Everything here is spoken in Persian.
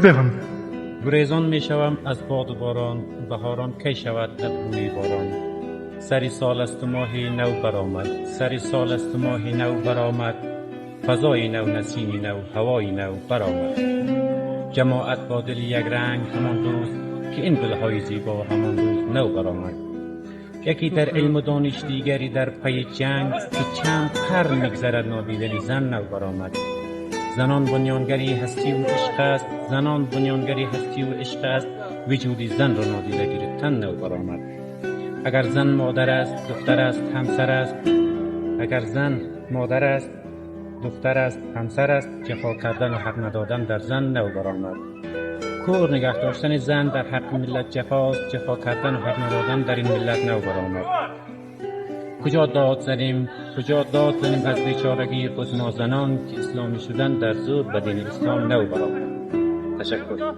بفهم. گریزان می شوم از باد و باران، بهاران کی شود از بوی باران. سری سال است و ماهی نو برآمد، سری سال است و ماهی نو برآمد. فضای نو، نسیمی نو، هوای نو برآمد. جماعت با دل یک رنگ همان روز که این گلهای زیبا همان روز نو برآمد. یکی در علم و دانش، دیگری در پی جنگ، که چند قرن میگذرد نادیدنی زن نو برآمد. زنان بنیانگری هستی و عشق است، زنان بنیانگری هستی و عشق است. وجودی زن را نادیده گرفتن نو برآمد. اگر زن مادر است، دختر است، همسر است. اگر زن مادر است، دختر است، همسر است. جفا کردن و حق ندادن در زن نو برآمد. کور نگه داشتن زن در حق ملت جفاست، جفا کردن و حق ندادن در این ملت نو برآمد. کجا داد زنیم از بیچارگی خود ما زنان، که اسلامی شدن در زور به دین اسلام نو برآمد. تشکر.